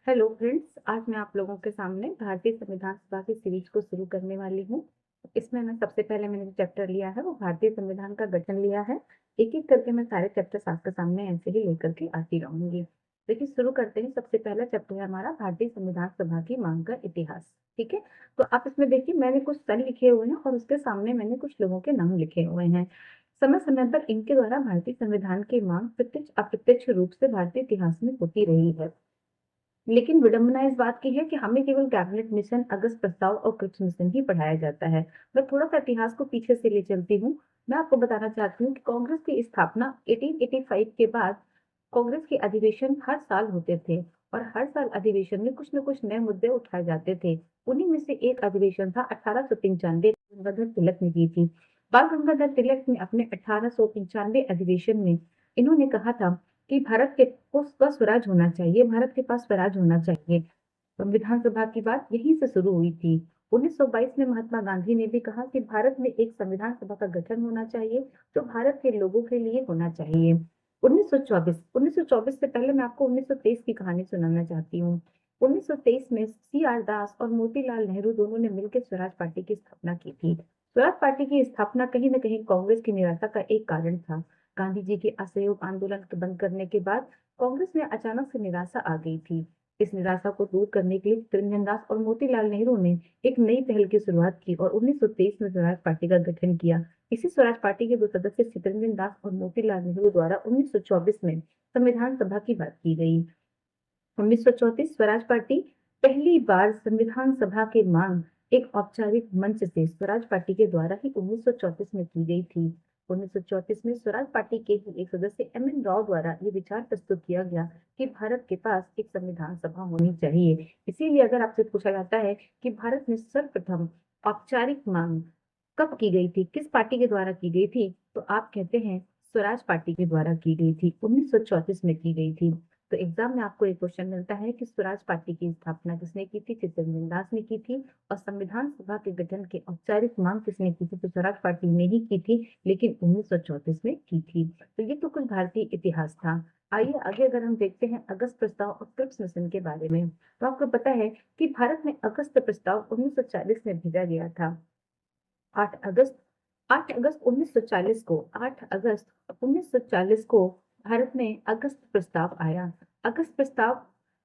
Hello friends, आज मैं आप लोगों के सामने भारतीय संविधान सभा की सीरीज को शुरू करने वाली हूँ। इसमें मैं सबसे पहले मैंने जो चैप्टर लिया है वो भारतीय संविधान का गठन लिया है। एक एक करके मैं सारे चैप्टर्स आपके सामने ऐसे ही लेकर के आती रहूंगी। देखिए, शुरू करते हैं। सबसे पहला चैप्टर है हमारा भारतीय संविधान सभा की मांग का इतिहास। ठीक है, तो आप इसमें देखिए, मैंने कुछ सन लिखे हुए हैं और उसके सामने मैंने कुछ लोगों के नाम लिखे हुए हैं। समय समय पर इनके द्वारा भारतीय संविधान की मांग प्रत्यक्ष अप्रत्यक्ष रूप से भारतीय इतिहास में होती रही है। लेकिन विडंबना इस बात की है कि हमें केवल कैबिनेट मिशन, अगस्त प्रस्ताव और क्रिप्स मिशन ही पढ़ाया जाता है। मैं थोड़ा सा इतिहास को पीछे से ले चलती हूँ। मैं आपको बताना चाहती हूँ कि कांग्रेस की स्थापना 1885 के बाद कांग्रेस के अधिवेशन हर साल होते थे और हर साल अधिवेशन में कुछ न कुछ नए मुद्दे उठाए जाते थे। उन्हीं में से एक अधिवेशन था 1895, गंगाधर तिलक ने की थी। बाल गंगाधर तिलक ने अपने 1895 अधिवेशन में इन्होंने कहा था कि भारत के को स्वराज होना चाहिए, भारत के पास स्वराज होना चाहिए। संविधान सभा की बात यहीं से शुरू हुई थी। 1922 में महात्मा गांधी ने भी कहा कि भारत में एक संविधान सभा का गठन होना चाहिए, जो भारत के लोगों के लिए होना चाहिए। 1924 से पहले मैं आपको 1923 की कहानी सुनाना चाहती हूँ। 1923 में सी आर दास और मोतीलाल नेहरू दोनों ने मिलकर स्वराज पार्टी की स्थापना की थी। स्वराज पार्टी की स्थापना कहीं न कहीं कांग्रेस की निराशा का एक कारण था। गांधी जी के असहयोग आंदोलन के बंद करने के बाद कांग्रेस में अचानक से निराशा आ गई थी। इस निराशा को दूर करने के लिए चितरंजन दास और मोतीलाल नेहरू ने एक नई पहल की शुरुआत की और 1923 में स्वराज पार्टी का गठन किया। इसी स्वराज पार्टी के दो सदस्य चितरंजन दास और मोतीलाल नेहरू द्वारा 1924 में संविधान सभा की बात की गई। 1934 स्वराज पार्टी पहली बार संविधान सभा की मांग एक औपचारिक मंच से स्वराज पार्टी के द्वारा ही 1934 में की गई थी। 1934 में स्वराज पार्टी के ही एक सदस्य एम एन राव द्वारा ये विचार प्रस्तुत किया गया कि भारत के पास एक संविधान सभा होनी चाहिए। इसीलिए अगर आपसे पूछा जाता है कि भारत में सर्वप्रथम औपचारिक मांग कब की गई थी, किस पार्टी के द्वारा की गई थी, तो आप कहते हैं स्वराज पार्टी के द्वारा की गई थी, 1934 में की गई थी। तो एग्जाम में आपको एक क्वेश्चन मिलता है कि स्वराज पार्टी की स्थापना किसने की थी? चितरंजन दास ने की थी। और संविधान सभा के गठन की औपचारिक मांग किसने की थी? तो स्वराज पार्टी ने ही की थी, लेकिन 1934 में की थी। तो ये तो कुछ भारतीय इतिहास था। आइए आगे अगर हम देखते हैं अगस्त प्रस्ताव और क्रिप्स मिशन के बारे में, तो आपको पता है कि भारत में अगस्त प्रस्ताव 1940 में भेजा गया था। 8 अगस्त 8 अगस्त 1940 को 8 अगस्त 1940 को भारत में अगस्त प्रस्ताव आया। अगस्त प्रस्ताव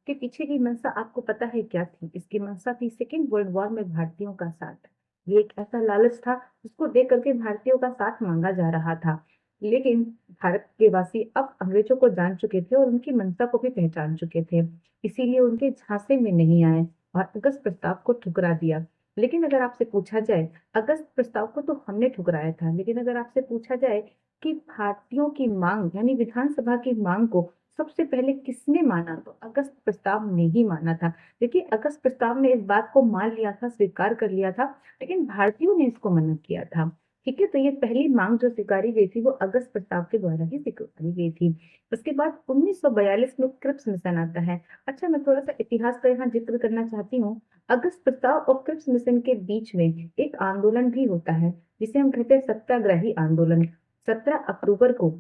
के पीछे की मंशा आपको पता है क्या थी? इसकी मंशा थी सेकेंड वर्ल्ड वॉर में भारतीयों का साथ। ये एक ऐसा लालच था जिसको देख करके भारतीयों का साथ मांगा जा रहा था। लेकिन भारत के वासी अब अंग्रेजों को जान चुके थे और उनकी मंशा को भी पहचान चुके थे। इसीलिए उनके झांसे में नहीं आए और अगस्त प्रस्ताव को ठुकरा दिया। लेकिन अगर आपसे पूछा जाए, अगस्त प्रस्ताव को तो हमने ठुकराया था, लेकिन अगर आपसे पूछा जाए कि भारतीयों की मांग यानी विधानसभा की मांग को सबसे पहले किसने माना, तो अगस्त प्रस्ताव ने ही माना था। देखिए, अगस्त प्रस्ताव ने इस बात को मान लिया था, स्वीकार कर लिया था, लेकिन भारतीयों ने इसको मना किया था। ठीक है, तो ये पहली मांग जो स्वीकारी गई थी वो अगस्त प्रस्ताव के द्वारा ही स्वीकारी गई थी। उसके बाद 1942 में क्रिप्स मिशन आता है। अच्छा, मैं थोड़ा सा इतिहास का यहाँ जिक्र करना चाहती हूँ। अगस्त प्रस्ताव और क्रिप्स मिशन के बीच में एक आंदोलन भी होता है, जिसे हम कहते हैं सत्याग्रही आंदोलन। 17 अक्टूबर को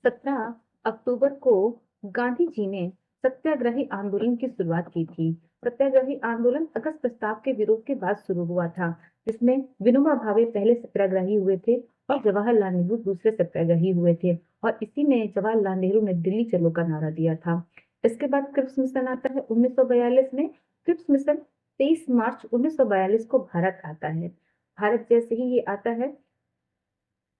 17 अक्टूबर को गांधी जी ने सत्याग्रही आंदोलन की शुरुआत की थी। सत्याग्रही आंदोलन अगस्त प्रस्ताव के विरोध के बाद शुरू हुआ था, जिसमें विनोबा भावे पहले सत्याग्रही हुए थे और जवाहरलाल नेहरू दूसरे सत्याग्रही हुए थे। और इसी में जवाहरलाल नेहरू ने दिल्ली चलो का नारा दिया था। इसके बाद क्रिप्स मिशन आता है 1942 में। क्रिप्स मिशन 23 मार्च 1942 को भारत आता है। भारत जैसे ही ये आता है,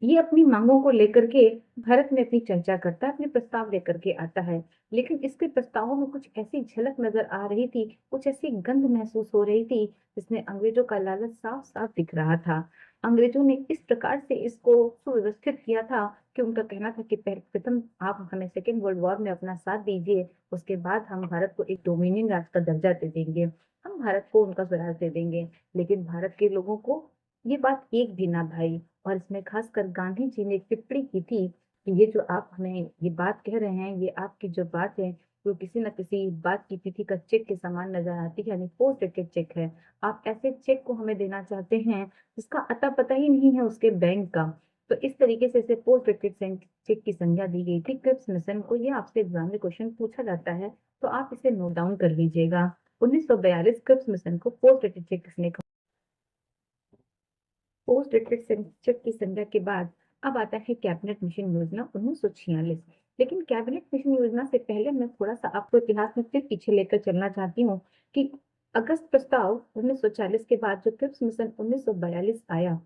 ये अपनी मांगों को लेकर के भारत में अपनी चर्चा करता है, अपने प्रस्ताव लेकर के आता है। लेकिन इसके प्रस्तावों में कुछ ऐसी झलक नजर आ रही थी, कुछ ऐसी गंध महसूस हो रही थी, जिसमें अंग्रेजों का लालच साफ साफ दिख रहा था। अंग्रेजों ने इस प्रकार से इसको सुव्यवस्थित किया था कि उनका कहना था कि प्रथम आप हमें सेकेंड वर्ल्ड वॉर में अपना साथ दीजिए, उसके बाद हम भारत को एक डोमिनियन राष्ट्र का दर्जा दे देंगे, हम भारत को उनका स्वराज दे देंगे। लेकिन भारत के लोगों को ये बात एक भी ना भाई। और इसमें खासकर गांधी जी ने एक टिप्पणी की थी कि ये जो आप हमें ये बात कह रहे हैं, ये आपकी जो बात है वो किसी न किसी बात की तिथि का चेक के समान नजर आती है, यानी पोस्ट डेटेड चेक है। आप ऐसे चेक को हमें देना चाहते हैं जिसका अता पता ही नहीं है उसके बैंक का। तो इस तरीके से इसे पोस्ट डेटेड चेक की संज्ञा दी गई थी क्रिप्स मिशन को। ये आपसे एग्जाम में क्वेश्चन पूछा जाता है, तो आप इसे नोट डाउन कर लीजिएगा। 1942 क्रिप्स मिशन को पोस्ट डेटेड चेक किसने कहा? पोस्ट डेटेड चेक की संज्ञा के बाद अब आता है कैबिनेट मिशन योजना 1946। लेकिन कैबिनेट मिशन योजना से पहले मैं थोड़ा सा आपको इतिहास में फिर पीछे लेकर चलना चाहती हूँ कि अगस्त प्रस्ताव 1940 के बाद जो क्रिप्स मिशन 1942 आया,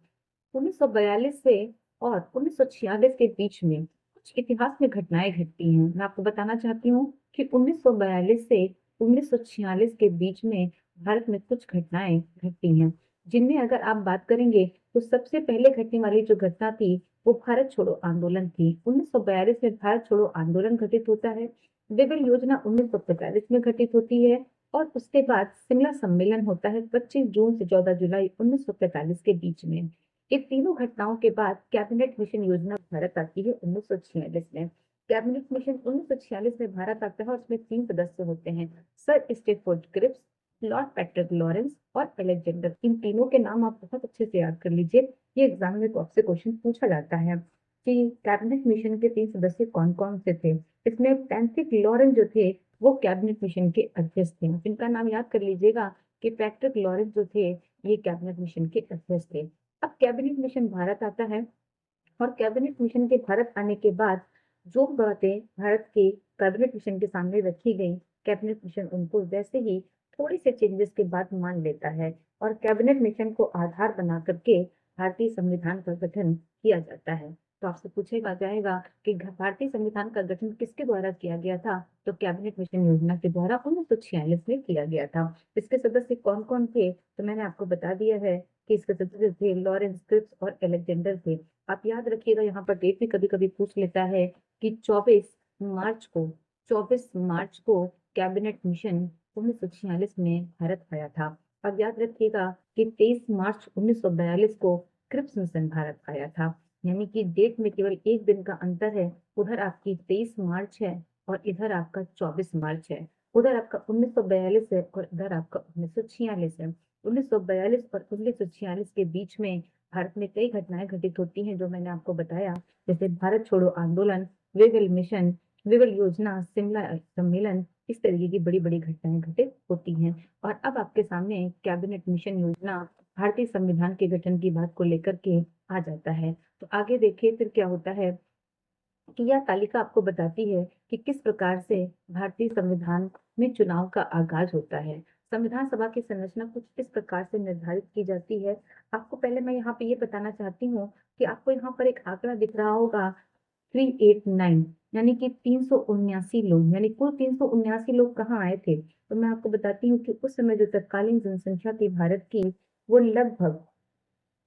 1942 से और 1946 के बीच में कुछ इतिहास में घटनाएं घटती हैं। मैं आपको बताना चाहती हूँ कि 1942 से 1946 के बीच में भारत में कुछ घटनाएं घटती हैं, जिनमें अगर आप बात करेंगे तो सबसे पहले घटने वाली जो घटना थी वो भारत छोड़ो आंदोलन थी। 1942 में भारत छोड़ो आंदोलन घटित होता है। विभिन्न योजना 1945 में घटित होती है और उसके बाद शिमला सम्मेलन होता है 25 जून से 14 जुलाई 1945 के बीच में। इन तीनों घटनाओं के बाद कैबिनेट मिशन योजना भारत आती है 1946 में। कैबिनेट मिशन 1946 में भारत आता है और उसमें 3 सदस्य होते हैं, sir Stafford Cripps, lord Patrick Lawrence और अलेक्जेंडर। इन तीनों के नाम आप बहुत अच्छे से याद कर लीजिए, ये एग्जाम में आपसे क्वेश्चन पूछा जाता है कि कैबिनेट मिशन के 3 सदस्य कौन कौन से थे। इसमें पैट्रिक लॉरेंस जो थे वो कैबिनेट मिशन के अध्यक्ष थे, जिनका नाम याद कर लीजिएगा कि पैट्रिक लॉरेंस जो थे ये कैबिनेट मिशन के अध्यक्ष थे। अब कैबिनेट मिशन भारत आता है और कैबिनेट मिशन के भारत आने के बाद जो बातें भारत के कैबिनेट मिशन के सामने रखी गई, कैबिनेट मिशन उनको वैसे ही थोड़ी से चेंजेस के बाद मान लेता है और कैबिनेट मिशन को आधार बना करके भारतीय संविधान का गठन किया जाता है। तो आपसे पूछेगा जाएगा कि भारतीय संविधान का गठन किसके द्वारा किया गया था? तो कैबिनेट मिशन योजना के द्वारा 1946 में किया गया था। इसके सदस्य कौन कौन थे? तो मैंने आपको बता दिया है कि इसके सदस्य थे लॉरेंस, क्रिप्स और अलेक्जेंडर थे। आप याद रखिएगा, यहाँ पर डेट भी कभी कभी पूछ लेता है कि 24 मार्च को कैबिनेट मिशन 1946 में भारत आया था। अब याद रखिएगा कि 23 मार्च 1942 को क्रिप्स मिशन भारत आया था। यानी कि डेट में केवल एक दिन का अंतर है, उधर आपकी 23 मार्च है और इधर आपका 24 मार्च है। उधर आपका 1942 है और इधर आपका 1946 है। 1942 और 1946 के बीच में भारत में कई घटनाएं घटित होती हैं जो मैंने आपको बताया, जैसे भारत छोड़ो आंदोलन, विविल मिशन, विविल योजना, शिमला सम्मेलन, इस तरीके की बड़ी बड़ी घटनाएं घटित होती हैं। और अब आपके सामने कैबिनेट मिशन योजना भारतीय संविधान के गठन की बात को लेकर के आ जाता है। तो आगे देखिए फिर क्या होता है कि यह तालिका आपको बताती है कि किस प्रकार से भारतीय संविधान में चुनाव का आगाज होता है। संविधान सभा की संरचना कुछ इस प्रकार से निर्धारित की जाती है। आपको पहले मैं यहाँ पे ये बताना चाहती हूँ कि आपको यहाँ पर एक आंकड़ा दिख रहा होगा 389, यानी कि 379 लोग, यानी कुल 379 लोग कहाँ आए थे? तो मैं आपको बताती हूँ कि उस समय जो तत्कालीन जनसंख्या थी भारत की, वो लगभग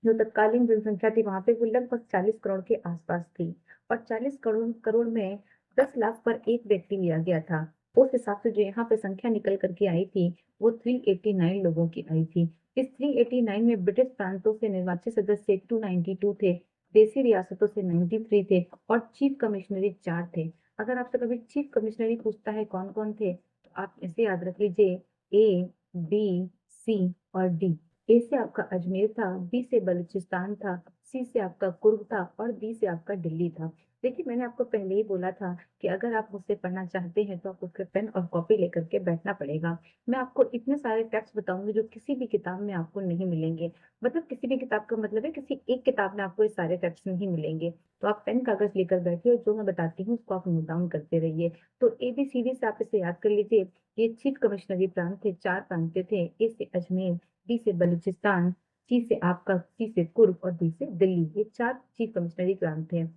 जो तत्कालीन जनसंख्या थी वहां पे वो लगभग 40 करोड़ के आसपास थी और 40 करोड़ करोड़ में 10 लाख पर एक व्यक्ति लिया गया था। उस हिसाब से जो यहाँ पे संख्या निकल करके आई थी वो 389 लोगों की आई थी। इस 389 में ब्रिटिश प्रांतों से निर्वाचित सदस्य 292 थे, देसी रियासतों से 93 थे और चीफ कमिश्नरी 4 थे। अगर आपसे कभी चीफ कमिश्नरी पूछता है कौन कौन थे, तो आप इसे याद रख लीजिए, ए, बी, सी और डी। ए से आपका अजमेर था, बी से बलूचिस्तान था, सी से आपका कुर्ग था और डी से आपका दिल्ली था। देखिए मैंने आपको पहले ही बोला था कि अगर आप मुझसे पढ़ना चाहते हैं तो आपको फिर पेन और कॉपी लेकर के बैठना पड़ेगा। मैं आपको इतने सारे फैक्ट्स बताऊंगी जो किसी भी किताब में आपको नहीं मिलेंगे। मतलब किसी भी किताब का मतलब है किसी एक किताब में आपको ये सारे फैक्ट्स नहीं मिलेंगे। तो आप पेन कागज लेकर बैठिए और जो मैं बताती हूँ उसको आप नोट डाउन करते रहिए। तो ABCD से आप इसे याद कर लीजिए। ये चीफ कमिश्नरी प्रांत थे, 4 प्रांत थे, ए से अजमेर, बी से बलूचिस्तान, सी से कुर्ग और डी से दिल्ली। ये 4 चीफ कमिश्नरी प्रांत थे।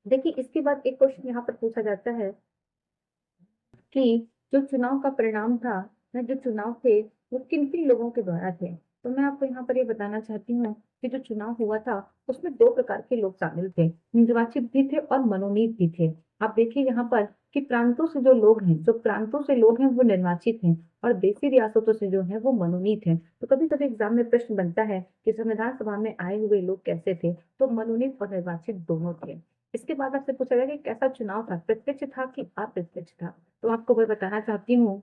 देखिए इसके बाद एक क्वेश्चन यहाँ पर पूछा जाता है कि जो चुनाव का परिणाम था या जो चुनाव थे वो किन किन लोगों के द्वारा थे। तो मैं आपको यहाँ पर ये बताना चाहती हूँ कि जो चुनाव हुआ था उसमें 2 प्रकार के लोग शामिल थे, निर्वाचित भी थे और मनोनीत भी थे। आप देखिए यहाँ पर कि प्रांतों से जो लोग हैं, जो प्रांतों से लोग हैं वो निर्वाचित हैं और देशी रियासतों से जो है वो मनोनीत हैं। तो कभी कभी एग्जाम में प्रश्न बनता है कि संविधान सभा में आए हुए लोग कैसे थे? तो मनोनीत और निर्वाचित दोनों थे। इसके बाद आपसे पूछा गया कि कैसा चुनाव था, प्रत्यक्ष था कि अप्रत्यक्ष था? तो आपको मैं बताना चाहती हूँ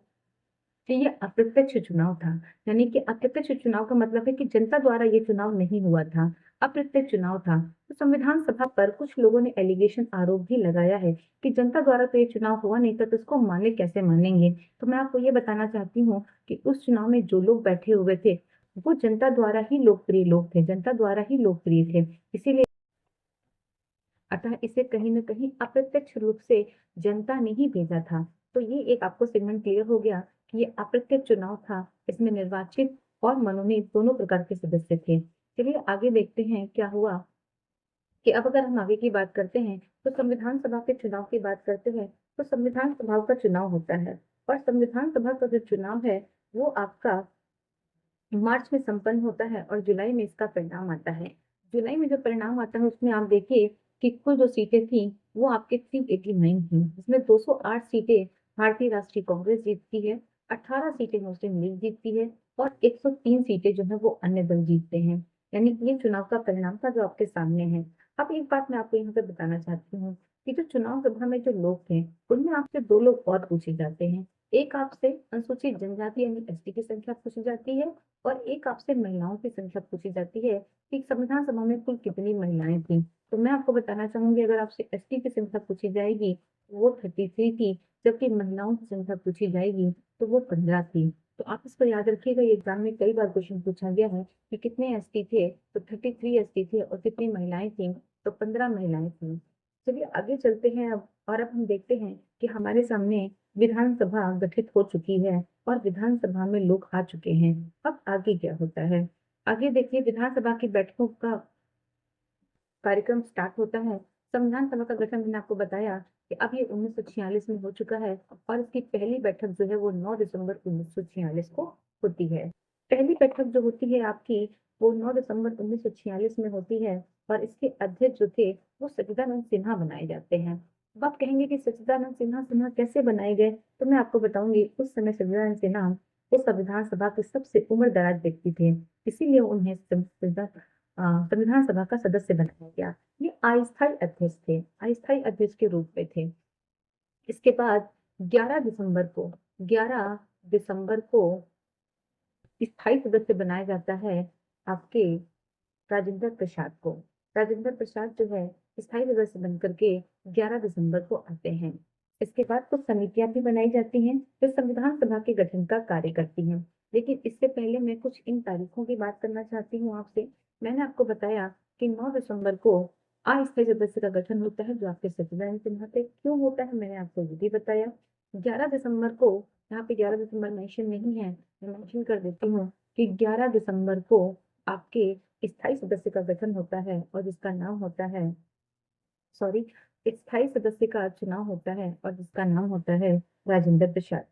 कि ये अप्रत्यक्ष चुनाव था। यानी कि अप्रत्यक्ष चुनाव का मतलब है कि जनता द्वारा ये चुनाव नहीं हुआ था, अप्रत्यक्ष चुनाव था। तो संविधान सभा पर कुछ लोगों ने एलिगेशन आरोप भी लगाया है कि जनता द्वारा तो ये चुनाव हुआ नहीं था, तो इसको माने कैसे मानेंगे। तो मैं आपको ये बताना चाहती हूँ कि उस चुनाव में जो लोग बैठे हुए थे वो जनता द्वारा ही लोकप्रिय लोग थे, जनता द्वारा ही लोकप्रिय थे। इसीलिए अतः इसे कहीं न कहीं अप्रत्यक्ष रूप से जनता ने ही भेजा था। तो ये एक आपको सेगमेंट क्लियर हो गया कि ये अप्रत्यक्ष चुनाव था, इसमें निर्वाचित और मनोनीत दोनों प्रकार के सदस्य थे। चलिए आगे देखते हैं क्या हुआ कि अब अगर हम आगे की बात करते हैं, तो संविधान सभा के चुनाव की बात करते हैं, तो संविधान सभा का चुनाव होता है और संविधान सभा का जो चुनाव है, वो आपका मार्च में संपन्न होता है और जुलाई में इसका परिणाम आता है। जुलाई में जो परिणाम आता है उसमें आप देखिए कि कुल जो सीटें थी वो आपके 389 थी, जिसमें 208 सीटें भारतीय राष्ट्रीय कांग्रेस जीतती है, 18 सीटें मुस्लिम लीग जीतती है और 103 सीटें जो है वो अन्य दल जीतते हैं। यानी कि ये चुनाव का परिणाम था जो आपके सामने है। अब एक बात मैं आपको यहाँ पे बताना चाहती हूँ कि जो चुनाव सभा में जो लोग थे उनमें आपसे दो लोग और पूछे जाते हैं। एक आपसे अनुसूचित जनजाति यानी एसटी की संख्या पूछी जाती है और एक आपसे महिलाओं की संख्या पूछी जाती है कि संविधान सभा में कुल कितनी महिलाएं थी। तो मैं आपको बताना चाहूंगी अगर आपसे एसटी की संख्या पूछी जाएगी वो 33 थी, जबकि महिलाओं की संख्या पूछी जाएगी तो वो 15 थी। तो आप इसको याद रखिएगा, ये एग्जाम में कई बार क्वेश्चन पूछा गया है कि कितने एसटी थे, तो 33 एसटी थे और कितनी महिलाएं थी, तो 15 महिलाएं थी। चलिए आगे चलते हैं अब, और अब हम देखते हैं कि हमारे सामने विधानसभा गठित हो चुकी है और विधानसभा में लोग आ चुके हैं। अब आगे क्या होता है, आगे देखिए विधानसभा की बैठकों का कार्यक्रम स्टार्ट होता है। संविधान सभा का गठन मैंने आपको बताया कि अब ये 1946 में हो चुका है और इसकी पहली बैठक जो है वो 9 दिसंबर 1946 को होती है। पहली बैठक जो होती है आपकी वो 9 दिसंबर 1946 में होती है और इसके अध्यक्ष जो थे वो सच्चिदानंद सिन्हा बनाए जाते हैं। अब आप कहेंगे कि सच्चिदानंद सिन्हा सिन्हा कैसे बनाए गए, तो मैं आपको बताऊंगी। उस समय सच्चिदानंद सिन्हा उस संविधान सभा के सबसे उम्र दराज व्यक्ति थे, इसीलिए उन्हें संविधान सभा का सदस्य बनाया गया। ये अस्थायी अध्यक्ष थे, अस्थायी अध्यक्ष के रूप में थे। इसके बाद 11 दिसंबर को 11 दिसंबर को स्थायी सदस्य बनाया जाता है आपके राजेंद्र प्रसाद को। राजेंद्र प्रसाद जो है स्थायी सदस्य बनकर के 11 दिसंबर को आते हैं। इसके बाद कुछ समितियां भी बनाई जाती हैं जो संविधान सभा के गठन का कार्य करती हैं। लेकिन इससे पहले मैं कुछ इन तारीखों की बात करना चाहती हूँ आपसे। मैंने आपको बताया कि 9 दिसंबर को अस्थायी सदस्य का गठन होता है जो आपके सच्चिदानंद सिन्हा थे। क्यों होता है मैंने आपको ये भी बताया। 11 दिसंबर को, यहाँ पे 11 दिसंबर मेंशन नहीं है, मैं मेंशन कर देती हूँ कि 11 दिसंबर को आपके स्थायी सदस्य का गठन होता है और जिसका नाम होता है, सॉरी, स्थायी सदस्य का चुनाव होता है और जिसका नाम होता है राजेंद्र प्रसाद।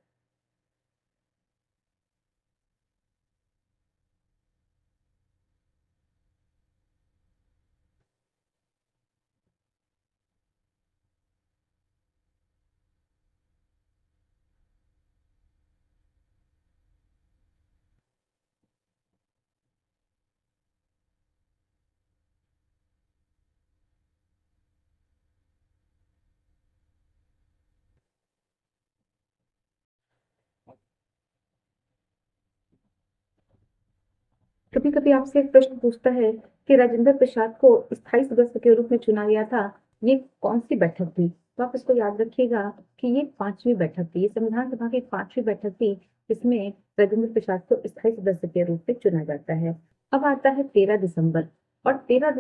कभी कभी आपसे एक प्रश्न पूछता है कि राजेंद्र प्रसाद को स्थायी सदस्य के रूप में चुना गया था, ये कौन सी बैठक थी। तो आप इसको याद रखिएगा कि ये पांचवी बैठक थी, ये संविधान सभा की पांचवी बैठक थी जिसमें राजेंद्र प्रसाद को स्थायी सदस्य के रूप में चुना जाता है। अब आता है 13 दिसंबर, और 13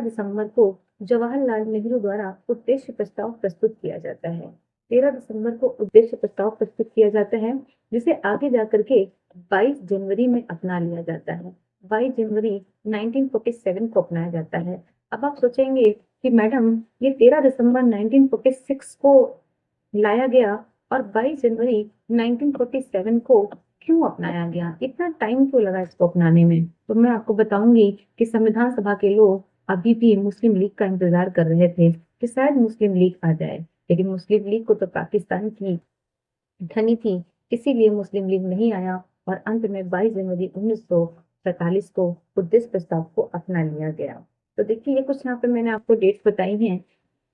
दिसंबर को जवाहरलाल नेहरू द्वारा उद्देश्य प्रस्ताव प्रस्तुत किया जाता है। 13 दिसंबर को उद्देश्य प्रस्ताव प्रस्तुत किया जाता है जिसे आगे जाकर के 22 जनवरी में अपना लिया जाता है। 22 जनवरी 1947 को अपनाया जाता है। अब आप सोचेंगे कि मैडम ये 13 दिसंबर 1946 को लाया गया और 22 जनवरी 1947 को क्यों अपनाया गया, इतना टाइम क्यों लगा इसको अपनाने में। तो मैं आपको बताऊंगी कि संविधान सभा के लोग अभी भी मुस्लिम लीग का इंतजार कर रहे थे कि शायद मुस्लिम लीग आ जाए, लेकिन मुस्लिम लीग को तो पाकिस्तान की धनी थी, इसीलिए मुस्लिम लीग नहीं आया और अंत में 22 जनवरी 1947 को उद्देश्य प्रस्ताव को अपना लिया गया। तो देखिए ये कुछ यहाँ पे मैंने आपको डेट्स बताई हैं।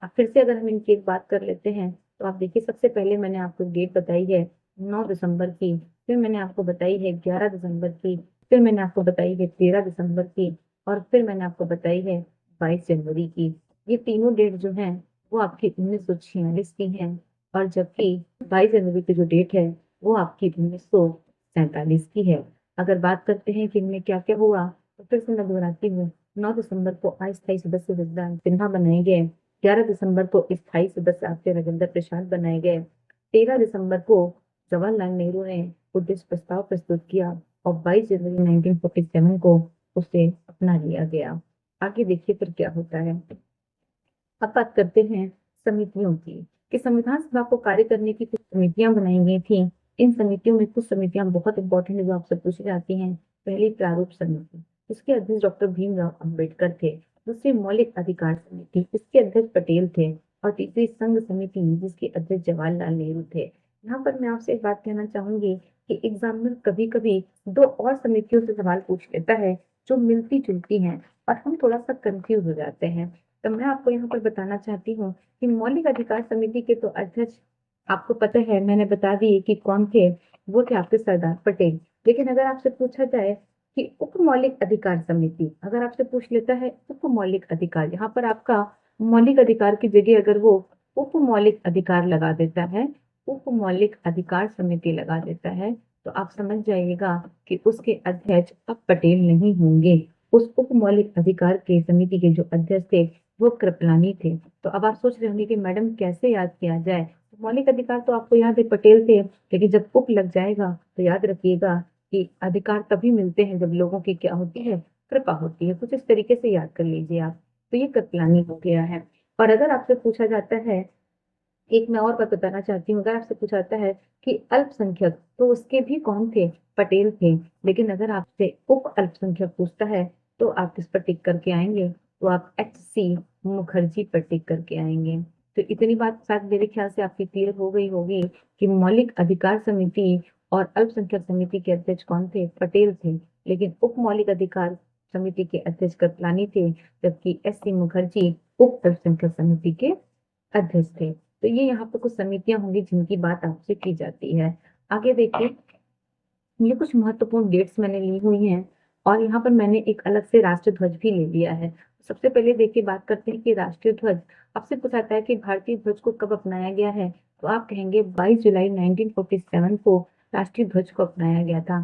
अब फिर से अगर हम इनकी एक बात कर लेते हैं तो आप देखिए सबसे पहले मैंने आपको डेट बताई है 9 दिसंबर की, फिर मैंने आपको बताई है 11 दिसंबर की, फिर मैंने आपको बताई है 13 दिसंबर की, और फिर मैंने आपको बताई है 22 जनवरी की। ये तीनों डेट जो हैं वो आपकी 1946 की हैं, और जबकि 22 जनवरी की जो डेट है वो आपकी 1947 की है। अगर बात करते हैं कि इनमें क्या क्या हुआ, तो फिर से मैं दोहराती हूँ। 9 दिसंबर को अस्थायी सदस्य विद्वान सिन्हा बनाए गए। 11 दिसंबर को स्थायी सदस्य आपके राजेंद्र प्रसाद बनाए गए। 13 दिसंबर को जवाहरलाल नेहरू ने उद्देश्य प्रस्ताव प्रस्तुत किया, और 22 जनवरी 1947 को उसे अपना लिया गया। आगे देखिए फिर क्या होता है। अब बात करते हैं समितियों की, कि संविधान सभा को कार्य करने की कुछ समितियां बनाई गई थी। इन समितियों में कुछ समितियां बहुत इंपॉर्टेंट जो आपसे पूछी जाती हैं। पहली प्रारूप समिति, इसके अध्यक्ष डॉक्टर भीमराव अंबेडकर थे। दूसरी मौलिक अधिकार समिति, इसके अध्यक्ष पटेल थे। और तीसरी संघ समिति, जिसके अध्यक्ष जवाहरलाल नेहरू थे। यहाँ पर मैं आपसे एक बात कहना चाहूंगी कि एग्जामिनर कभी कभी दो और समितियों से सवाल पूछ लेता है जो मिलती जुलती हैं, और हम थोड़ा सा कंफ्यूज हो जाते हैं। तो मैं आपको यहाँ पर बताना चाहती हूँ कि मौलिक अधिकार समिति के तो अध्यक्ष आपको पता है, मैंने बता दिए कि कौन थे। वो थे आपके सरदार पटेल। लेकिन अगर आपसे पूछा जाए कि उप मौलिक अधिकार समिति, अगर आपसे पूछ लेता है उप मौलिक अधिकार, यहाँ पर आपका मौलिक अधिकार की जगह अगर वो उप मौलिक अधिकार लगा देता है, उप मौलिक अधिकार समिति लगा देता है, तो आप समझ जाइएगा कि उसके अध्यक्ष अब पटेल नहीं होंगे। उस उप मौलिक अधिकार के समिति के जो अध्यक्ष थे वो कृपलानी थे। तो अब आप सोच रहे होंगे कि मैडम कैसे याद किया जाए। मौलिक अधिकार तो आपको याद है पटेल थे, लेकिन जब उप लग जाएगा तो याद रखिएगा कि अधिकार तभी मिलते हैं जब लोगों की क्या होती है, कृपा होती है। कुछ इस तरीके से याद कर लीजिए आप। तो ये कृपलानी हो गया है। और अगर आपसे पूछा जाता है, एक मैं और बात बताना चाहती हूँ, अगर आपसे पूछा जाता है कि अल्पसंख्यक, तो उसके भी कौन थे, पटेल थे। लेकिन अगर आपसे उप अल्पसंख्यक पूछता है तो आप किस पर टिक करके आएंगे, तो आप HC मुखर्जी पर टिक करके आएंगे। तो इतनी बात शायद मेरे ख्याल से आपकी क्लियर हो गई होगी कि मौलिक अधिकार समिति और अल्पसंख्यक समिति के अध्यक्ष कौन थे, पटेल थे। लेकिन उप मौलिक अधिकार समिति के अध्यक्ष कृपलानी थे, जबकि SC मुखर्जी उप अल्पसंख्यक समिति के अध्यक्ष थे। तो ये यहाँ पर कुछ समितियां होंगी जिनकी बात आपसे की जाती है। आगे देखिए, ये कुछ महत्वपूर्ण डेट्स मैंने ली हुई हैं, और यहाँ पर मैंने एक अलग से राष्ट्रीय ध्वज भी ले लिया है। सबसे पहले देखिए, बात करते हैं कि राष्ट्रीय ध्वज आपसे पूछाता है कि भारतीय ध्वज को कब अपनाया गया है, तो आप कहेंगे 22 जुलाई 1947 को राष्ट्रीय ध्वज को अपनाया गया था।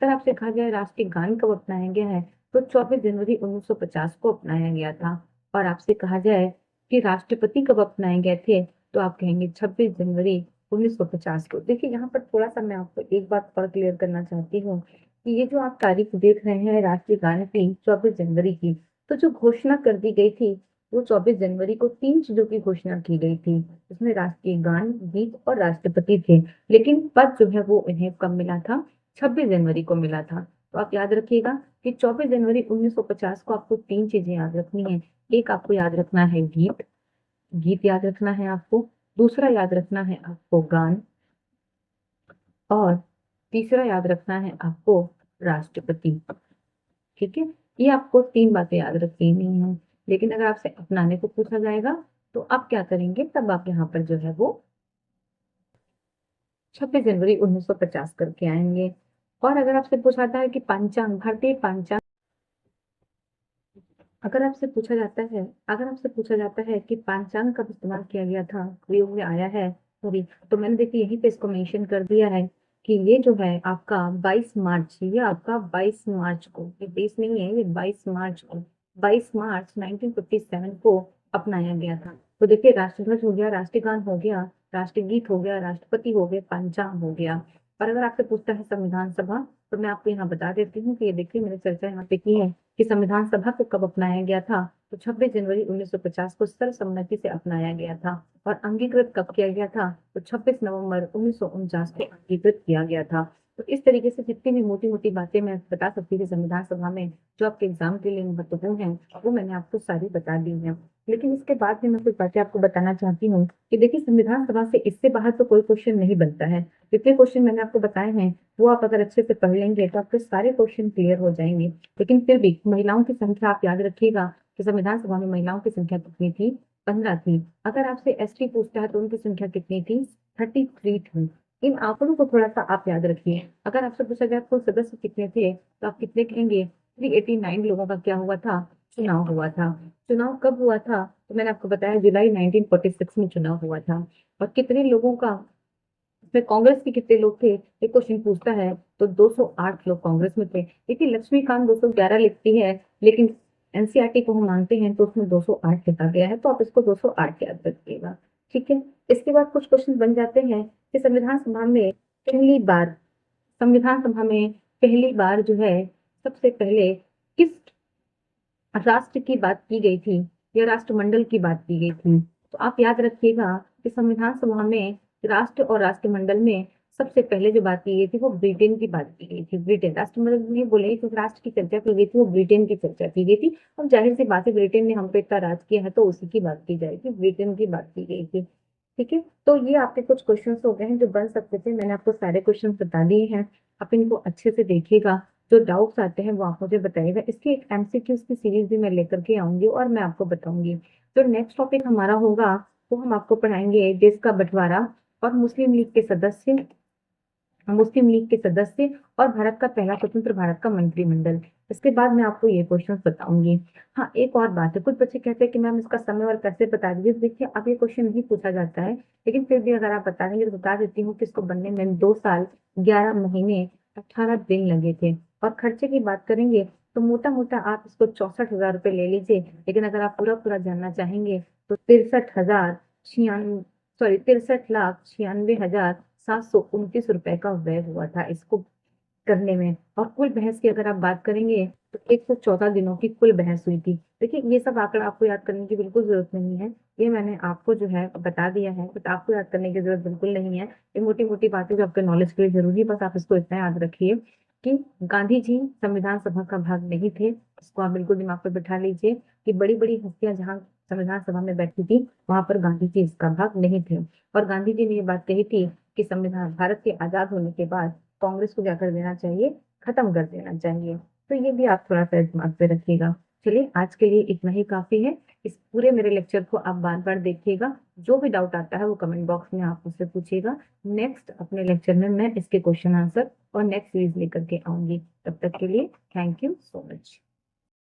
अगर आपसे कहा जाए राष्ट्रीय गान कब अपनाया गया है, तो 24 जनवरी 1950 को अपनाया गया था। और आपसे कहा जाए कि राष्ट्रपति कब अपनाए गए थे, तो आप कहेंगे 26 जनवरी 1950 को। देखिए यहाँ पर थोड़ा सा मैं आपको एक बात और क्लियर करना चाहती हूँ कि ये जो आप तारीख देख रहे हैं राष्ट्रीय गान की 24 जनवरी की, तो जो घोषणा कर दी गई थी वो 24 जनवरी को 3 चीजों की घोषणा की गई थी। इसमें राष्ट्रीय गान, गीत और राष्ट्रपति थे। लेकिन पद जो है वो इन्हें कब मिला था, 26 जनवरी को मिला था। तो आप याद रखिएगा कि 24 जनवरी 1950 को आपको 3 चीजें याद रखनी है। एक आपको याद रखना है गीत, गीत याद रखना है आपको। दूसरा याद रखना है आपको गान, और तीसरा याद रखना है आपको राष्ट्रपति। ठीक है, ये आपको 3 बातें याद रखनी है। लेकिन अगर आपसे अपनाने को पूछा जाएगा तो आप क्या करेंगे, तब आप यहाँ पर जो है वो 26 जनवरी 1950 करके आएंगे। और अगर आपसे पूछा है कि पंचांग, भारतीय पंचांग, अगर आपसे पूछा जाता है कि पंचांग कब इस्तेमाल किया गया था, प्रयोग में आया है, सॉरी, तो मैंने देखिए यहीं पे इसको मेंशन कर दिया है कि ये जो है आपका 22 मार्च, ये आपका 22 मार्च को, ये 20 नहीं है, ये 22 मार्च को, 22 मार्च 1957 को अपनाया गया था। तो देखिए राष्ट्रध्वज हो गया, राष्ट्रीय गान हो गया, राष्ट्रीय गीत हो गया, राष्ट्रपति हो गए, पंचांग हो गया। और अगर आपसे पूछता है संविधान सभा, तो मैं आपको यहाँ बता देती हूँ कि ये देखिए मैंने चर्चा यहाँ पे की है कि संविधान सभा को कब अपनाया गया था, तो 26 जनवरी 1950 को सर्वसम्मति से अपनाया गया था। और अंगीकृत कब किया गया था, तो 26 नवंबर 1949 को अंगीकृत किया गया था। तो इस तरीके से जितनी भी मोटी मोटी बातें मैं बता सकती थी संविधान सभा में जो आपके एग्जाम के लिए महत्वपूर्ण है, वो मैंने आपको सारी बता दी है। लेकिन इसके बाद भी मैं कुछ बातें आपको बताना चाहती हूँ कि देखिए संविधान सभा से इससे बाहर तो कोई क्वेश्चन नहीं बनता है। जितने क्वेश्चन मैंने आपको बताए हैं वो आप अगर अच्छे से पढ़ लेंगे तो आपके सारे क्वेश्चन क्लियर हो जाएंगे। लेकिन फिर भी महिलाओं की संख्या आप याद रखिएगा कि संविधान सभा में महिलाओं की संख्या कितनी थी, 15 थी। अगर आपसे ST पूछता है तो उनकी संख्या कितनी थी, 33 थी। इन आंकड़ों को थोड़ा सा आप याद रखिए। अगर आपसे पूछा जाए कुल सदस्य कितने थे, तो आप कितने कहेंगे? 389 लोगों का क्या हुआ था? चुनाव हुआ था। चुनाव कब हुआ था? तो मैंने आपको बताया जुलाई 1946 में चुनाव हुआ था। और कितने लोगों का, इसमें कांग्रेस के कितने लोग थे, ये क्वेश्चन पूछता है, तो 208 लोग कांग्रेस में थे। देखिए लक्ष्मीकांत 211 लिखती है, लेकिन एनसीईआरटी को हम मानते हैं तो उसमें 208 लिखा गया है, तो आप इसको 208 याद रखिएगा। ठीक है। इसके बाद कुछ क्वेश्चन बन जाते हैं कि पहली बार संविधान सभा में पहली बार जो है, सबसे पहले किस राष्ट्र की बात की गई थी या राष्ट्रमंडल की बात की गई थी? तो आप याद रखिएगा कि संविधान सभा में राष्ट्र और राष्ट्रमंडल में सबसे पहले जो बात की गई थी वो ब्रिटेन की बात की गई थी। ब्रिटेन राष्ट्रमंडल नहीं बोले, तो राष्ट्र की चर्चा की गई थी, वो ब्रिटेन की चर्चा की गई थी। अब जाहिर सी बात है, ब्रिटेन ने हम पे इतना राज किया है तो उसी की बात की जाएगी, ब्रिटेन की बात की गई थी। ठीक है। तो ये आपके कुछ क्वेश्चन हो गए हैं जो बन सकते थे। मैंने आपको सारे क्वेश्चन बता दिए हैं। आप इनको अच्छे से देखिएगा। जो डाउट्स आते हैं वो आप मुझे बताइएगा। इसकी एक एमसीक्यूज की सीरीज भी मैं लेकर के आऊंगी और मैं आपको बताऊंगी। जो नेक्स्ट टॉपिक हमारा होगा वो हम आपको पढ़ाएंगे देश का बंटवारा और मुस्लिम लीग के सदस्य और भारत का पहला स्वतंत्र भारत का मंत्रिमंडल। इसके बाद मैं आपको ये क्वेश्चन बताऊंगी। हाँ, एक और बात है, कुछ बच्चे कहते हैं कि मैम इसका समय और कैसे बता दीजिए। देखिए अब ये क्वेश्चन नहीं पूछा जाता है, लेकिन फिर भी अगर आप बता देंगे तो बता देती हूँ कि इसको बनने में 2 साल 11 महीने 18 दिन लगे थे। और खर्चे की बात करेंगे तो मोटा मोटा आप इसको 64,000 रुपये ले लीजिए, लेकिन अगर आप पूरा पूरा जानना चाहेंगे तो 63,96,729 रुपए का व्यय हुआ था इसको करने में। और कुल बहस की अगर आप बात करेंगे तो 114 दिनों की कुल बहस हुई थी। देखिए ये सब आंकड़ा आपको याद करने की बिल्कुल जरूरत नहीं है, ये मैंने आपको जो है बता दिया है, बट आपको याद करने की जरूरत बिल्कुल नहीं है। ये मोटी मोटी बातें जो आपके नॉलेज के लिए जरूरी है, बस आप इसको इतना याद रखिए कि गांधी जी संविधान सभा का भाग नहीं थे। इसको आप बिल्कुल दिमाग पर बैठा लीजिए कि बड़ी बड़ी हस्तियां जहाँ संविधान सभा में बैठी थी वहां पर गांधी जी इसका भाग नहीं थे। और गांधी जी ने ये बात कही थी कि संविधान भारत के आजाद होने के बाद कांग्रेस को क्या कर देना चाहिए, खत्म कर देना चाहिए। तो ये भी आप थोड़ा सा दिमाग पे रखिएगा। चलिए आज के लिए इतना ही काफी है। इस पूरे मेरे लेक्चर को आप बार बार देखिएगा। जो भी डाउट आता है वो कमेंट बॉक्स में आप मुझसे पूछिएगा। नेक्स्ट अपने लेक्चर में मैं इसके क्वेश्चन आंसर और नेक्स्ट सीरीज लेकर के आऊंगी। तब तक के लिए थैंक यू सो मच।